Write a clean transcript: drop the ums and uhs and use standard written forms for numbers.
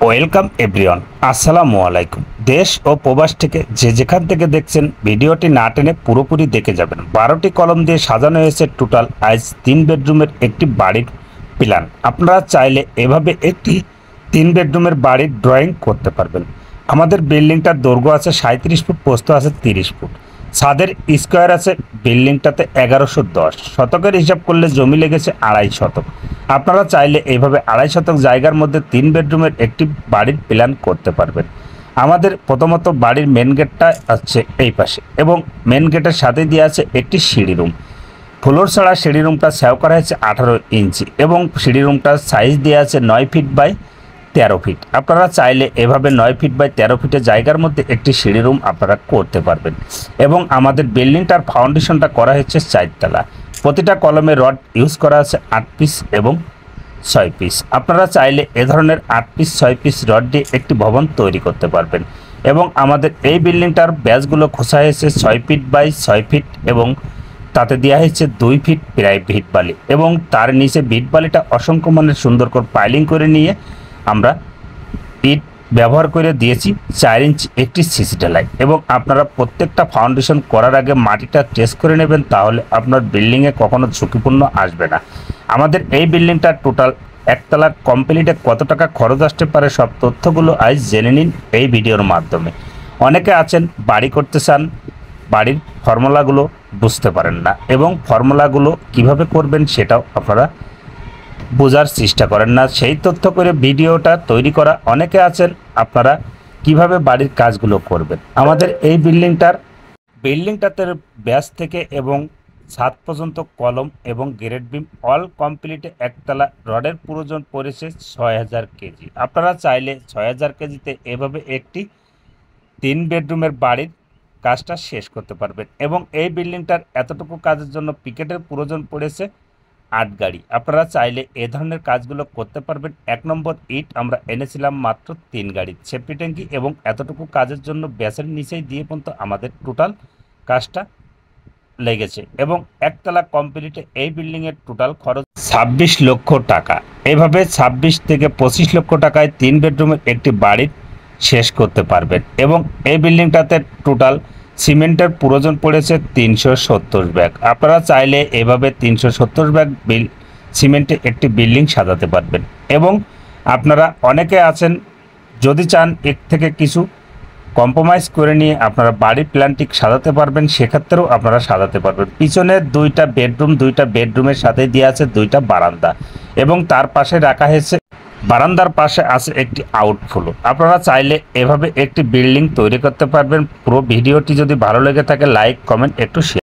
Welcome everyone, আসসালামু আলাইকুম। দেশ ও প্রবাস থেকে যে যেখান থেকে দেখছেন ভিডিওটি না টেনে পুরোপুরি দেখে যাবেন। 12টি কলম দিয়ে সাজানো হয়েছে টোটাল আইজ 3 বেডরুমের একটি বাড়ির প্ল্যান। আপনারা চাইলে এভাবে একটি 3 বেডরুমের বাড়ির ড্রয়িং করতে পারবেন। আমাদের বিল্ডিংটার দৈর্ঘ্য আছে 37 ফুট, প্রস্থ আছে 30 ফুট। ছাদের স্কোয়ার আছে বিল্ডিংটাতে 1110 শতকের হিসাব করলে জমি লেগেছে 2.5 শতক। আপনারা চাইলে এইভাবে 2.5 শতক জায়গার মধ্যে 3 বেডরুমের একটি বাড়ির প্ল্যান করতে পারবেন। আমাদের প্রথমত বাড়ির মেন গেটটা আছে এই পাশে এবং মেন গেটের সাথে দিয়ে আছে একটি সিঁড়ি রুম। ফ্লোর ছাড়া সিঁড়ি রুমটা সেভ করা হয়েছে 18 ইঞ্চি এবং সিঁড়ি রুমটার সাইজ দেওয়া আছে 9 ফিট বাই 13 ফিট। আপনারা চাইলে এভাবে 9 ফিট বাই 13 ফিটের জায়গার মধ্যে একটি সিঁড়ি রুম আপনারা করতে পারবেন। এবং আমাদের বিল্ডিংটার ফাউন্ডেশনটা করা হচ্ছে 4 তলা। প্রতিটা কলমে রড ইউজ করা আছে 8 পিস এবং 6 পিস। আপনারা চাইলে এ ধরনের 8 পিস 6 পিস রড দিয়ে একটি ভবন তৈরি করতে পারবেন। এবং আমাদের এই বিল্ডিংটার ব্যাসগুলো খোসা হয়েছে 6 ফিট বাই 6 ফিট এবং তাতে দেওয়া হয়েছে 2 ফিট প্রায় ভিট বালি এবং তার নিচে ভিট বালিটা অসংখ্য মানের সুন্দর করে পাইলিং করে নিয়ে আমরা ইট ব্যবহার করে দিয়েছি 4 ইঞ্চি একটি সিসি ঢালাই। এবং আপনারা প্রত্যেকটা ফাউন্ডেশন করার আগে মাটিটা টেস্ট করে নেবেন, তাহলে আপনার বিল্ডিংয়ে কখনো ঝুঁকিপূর্ণ আসবে না। আমাদের এই বিল্ডিংটা টোটাল একতলা কমপ্লিটে কত টাকা খরচ আসতে পারে সব তথ্যগুলো আজ জেনে নিন এই ভিডিওর মাধ্যমে। অনেকে আছেন বাড়ি করতে চান, বাড়ির ফর্মুলাগুলো বুঝতে পারেন না এবং ফর্মুলাগুলো কিভাবে করবেন সেটাও আপনারা বোঝার চেষ্টা করেন না, সেই তথ্য করে ভিডিওটা তৈরি করা। অনেকে আছেন আপনারা কিভাবে বাড়ির কাজগুলো করবেন। আমাদের এই বিল্ডিংটাতে ব্যাস থেকে এবং ছাদ পর্যন্ত কলম এবং গ্রেড বিম অল কমপ্লিটে একতলা রডের প্রয়োজন পড়েছে 6000 কেজি। আপনারা চাইলে 6000 কেজিতে এভাবে একটি 3 বেডরুমের বাড়ির কাজটা শেষ করতে পারবেন। এবং এই বিল্ডিংটার এতটুকু কাজের জন্য পিকেটের প্রয়োজন পড়েছে 8 গাড়ি। আপনারা চাইলে এ ধরনের কাজগুলো করতে পারবেন। 1 নম্বর ইট আমরা এনেছিলাম মাত্র 3 গাড়ি সেফটি ট্যাঙ্কি এবং এতটুকু কাজের জন্য ব্যাসের নিচেই দিয়ে পর্যন্ত আমাদের টোটাল কাজটা লেগেছে। এবং একতলা কমপ্লিটে এই বিল্ডিংয়ের টোটাল খরচ 26 লক্ষ টাকা। এভাবে 26 থেকে 25 লক্ষ টাকায় 3 বেডরুমের একটি বাড়ির শেষ করতে পারবেন। এবং এই বিল্ডিংটাতে টোটাল সিমেন্টের প্রয়োজন পড়েছে 370 ব্যাগ। আপনারা চাইলে এভাবে 370 ব্যাগ সিমেন্টে একটি বিল্ডিং সাজাতে পারবেন। এবং আপনারা অনেকে আছেন যদি চান এর থেকে কিছু কম্প্রোমাইজ করে নিয়ে আপনারা বাড়ির প্ল্যানটি সাজাতে পারবেন, সেক্ষেত্রেও আপনারা সাজাতে পারবেন। পিছনে 2টা বেডরুম, 2টা বেডরুমের সাথে দিয়ে আছে 2টা বারান্দা এবং তার পাশে রাখা হয়েছে বারান্দার পাশে আছে একটি আউটফ্লো। আপনারা চাইলে এভাবে একটি বিল্ডিং তৈরি করতে পারবেন। পুরো ভিডিওটি যদি ভালো লেগে থাকে লাইক কমেন্ট একটু শেয়ার